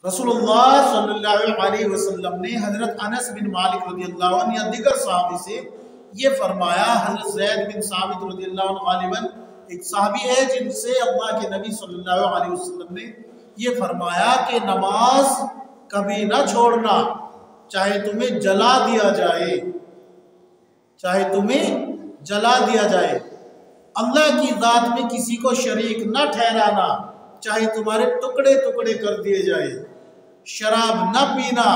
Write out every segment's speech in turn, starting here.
रसूलुल्लाह सल्लल्लाहु अलैहि वसल्लम ने हज़रत अनस बिन मालिक रज़ी अल्लाह अन्हु या दिगर सहाबी से ये फरमाया। हज़रत ज़ैद बिन साबित रज़ी अल्लाह अन्हु गालिबन एक सहाबी है जिनसे अल्लाह के नबी सल्लल्लाहु अलैहि वसल्लम ने ये फरमाया कि नमाज कभी ना छोड़ना, चाहे तुम्हें जला दिया जाए, चाहे तुम्हें जला दिया जाए। अल्लाह की ज़ात में किसी को शरीक न ठहराना, चाहे तुम्हारे टुकड़े टुकड़े कर दिए जाए। शराब न पीना,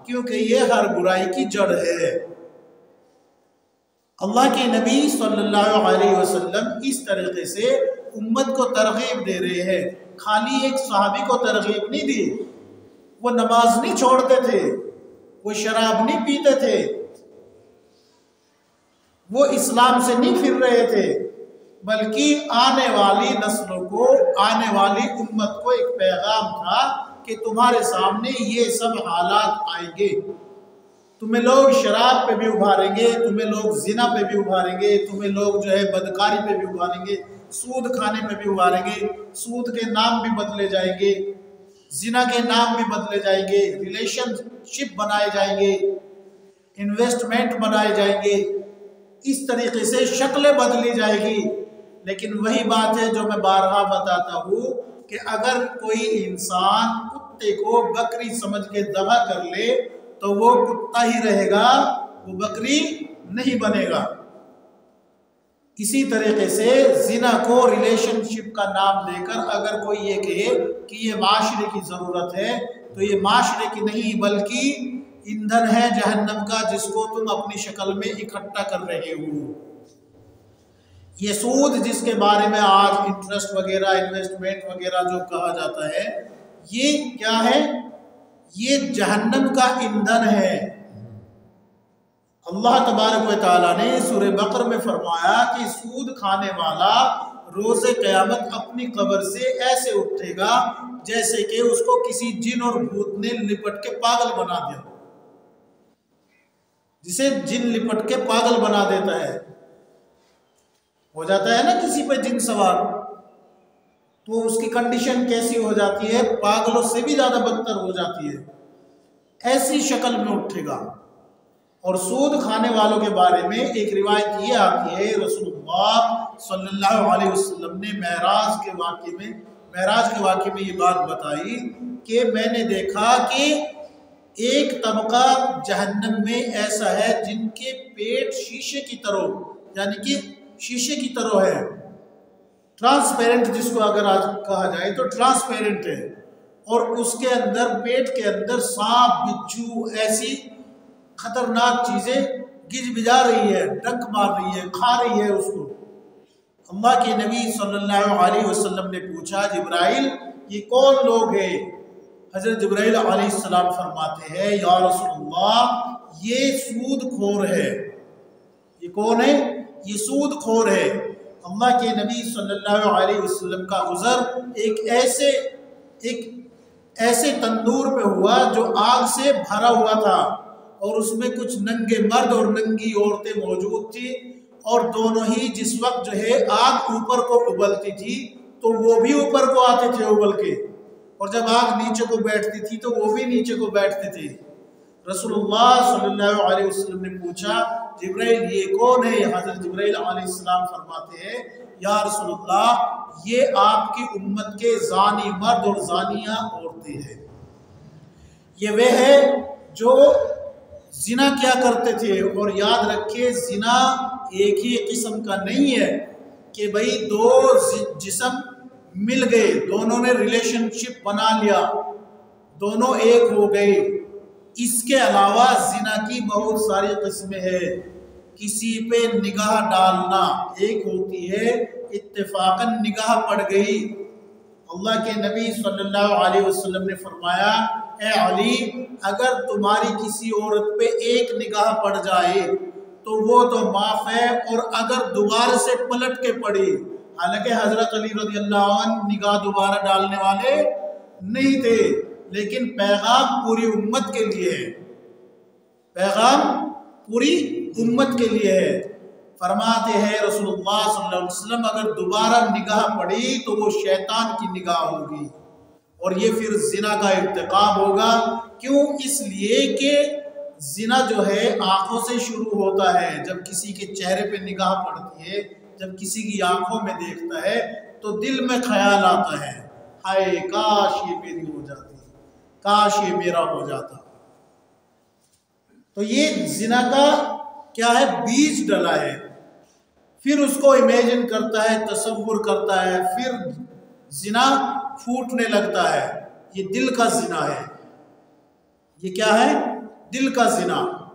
क्योंकि ये हर बुराई की जड़ है। अल्लाह के नबी सल्लल्लाहु अलैहि वसल्लम इस तरीके से उम्मत को तरगीब दे रहे हैं। खाली एक सहाबी को तरगीब नहीं दी, वो नमाज नहीं छोड़ते थे, वो शराब नहीं पीते थे, वो इस्लाम से नहीं फिर रहे थे, बल्कि आने वाली नस्लों को, आने वाली उम्मत को एक पैगाम था कि तुम्हारे सामने ये सब हालात आएंगे। तुम्हें लोग शराब पे भी उभारेंगे, तुम्हें लोग जिना पे भी उभारेंगे, तुम्हें लोग जो है बदकारी पे भी उभारेंगे, सूद खाने पे भी उभारेंगे। सूद के नाम भी बदले जाएंगे, जिना के नाम भी बदले जाएंगे, रिलेशनशिप बनाए जाएंगे, इन्वेस्टमेंट बनाए जाएंगे, इस तरीके से शक्लें बदली जाएगी। लेकिन वही बात है जो मैं बारहा बताता हूँ कि अगर कोई इंसान कुत्ते को बकरी समझ के ज़बह कर ले तो वो कुत्ता ही रहेगा, वो बकरी नहीं बनेगा। इसी तरीके से जिना को रिलेशनशिप का नाम देकर अगर कोई ये कहे कि ये माशरे की ज़रूरत है, तो ये माशरे की नहीं बल्कि ईंधन है जहन्नम का, जिसको तुम अपनी शक्ल में इकट्ठा कर रहे हो। ये सूद जिसके बारे में आज इंटरेस्ट वगैरह, इन्वेस्टमेंट वगैरह जो कहा जाता है, ये क्या है? ये जहन्नम का ईंधन है। अल्लाह तबारक व तआला ने सूरह बकर में फरमाया कि सूद खाने वाला रोज़े क़यामत अपनी कब्र से ऐसे उठेगा जैसे कि उसको किसी जिन और भूत ने लिपट के पागल बना दिया। जिसे जिन लिपट के पागल बना देता है, हो जाता है ना किसी पे जिन सवार, तो उसकी कंडीशन कैसी हो जाती है? पागलों से भी ज़्यादा बदतर हो जाती है। ऐसी शक्ल में उठेगा। और सूद खाने वालों के बारे में एक रिवायत ये आती है, रसूलुल्लाह सल्लल्लाहु अलैहि वसल्लम ने मेराज के वाक़े में ये बात बताई कि मैंने देखा कि एक तबका जहन्नम में ऐसा है जिनके पेट शीशे की तरह, यानी कि शीशे की तरह है, ट्रांसपेरेंट, जिसको अगर आज कहा जाए तो ट्रांसपेरेंट है। और उसके अंदर, पेट के अंदर सांप, बिच्छू, ऐसी खतरनाक चीज़ें गिज बिजा रही है, डंक मार रही है, खा रही है उसको। अल्लाह के नबी सल्लल्लाहु अलैहि वसल्लम ने पूछा, जिब्राइल ये कौन लोग हैं? हज़रत जिब्राइल अलैहिस्सलाम फरमाते हैं, या रसूलल्लाह ये सूदखोर है। ये कौन है? ये सूदखोर है। अल्लाह के नबी सल्लल्लाहु अलैहि वसल्लम का गुज़र एक ऐसे तंदूर पे हुआ जो आग से भरा हुआ था, और उसमें कुछ नंगे मर्द और नंगी औरतें मौजूद थी, और दोनों ही जिस वक्त जो है आग ऊपर को उबलती थी तो वो भी ऊपर को आते थे उबल के, और जब आग नीचे को बैठती थी तो वो भी नीचे को बैठते थे। रसूलुल्लाह सल्लल्लाहु अलैहि वसल्लम ने पूछा, जिब्राइल ये कौन है? हज़रत जिब्राइल अलैहिस्सलाम फरमाते हैं, या रसूलुल्लाह ये आपकी उम्मत के ज़ानी मर्द और ज़ानिया औरतें हैं। ये वे है जो जिना क्या करते थे। और याद रखिए, जिना एक ही किस्म का नहीं है कि भाई दो जिस्म मिल गए, दोनों ने रिलेशनशिप बना लिया, दोनों एक हो गए। इसके अलावा जिना की बहुत सारी किस्में हैं। किसी पे निगाह डालना एक होती है, इत्तेफाकन निगाह पड़ गई। अल्लाह के नबी सल्लल्लाहु अलैहि वसल्लम ने फरमाया, ए अली, अगर तुम्हारी किसी औरत पे एक निगाह पड़ जाए तो वो तो माफ़ है, और अगर दोबारा से पलट के पड़ी, हालांकि हज़रत अली रज़ी अल्लाह अन्हु निगाह दोबारा डालने वाले नहीं थे, लेकिन पैगाम पूरी उम्मत के लिए है, पैगाम पूरी उम्मत के लिए है। फरमाते हैं रसूलुल्लाह सल्लल्लाहु अलैहि वसल्लम, अगर दोबारा निगाह पड़ी तो वो शैतान की निगाह होगी, اور یہ پھر زنا کا ارتکاب ہوگا۔ کیوں؟ اس لیے کہ زنا جو ہے آنکھوں سے شروع ہوتا ہے۔ جب کسی کے چہرے پہ نگاہ پڑتی ہے، جب کسی کی آنکھوں میں دیکھتا ہے تو دل میں خیال آتا ہے، ہائے کاش یہ میری ہو جاتی، کاش یہ میرا ہو جاتا۔ تو یہ زنا کا کیا ہے؟ بیج ڈلا ہے۔ پھر اس کو امیجن کرتا ہے، تصور کرتا ہے، پھر زنا پھوٹنے لگتا ہے۔ یہ دل کا زنا ہے۔ یہ کیا ہے؟ دل کا زنا۔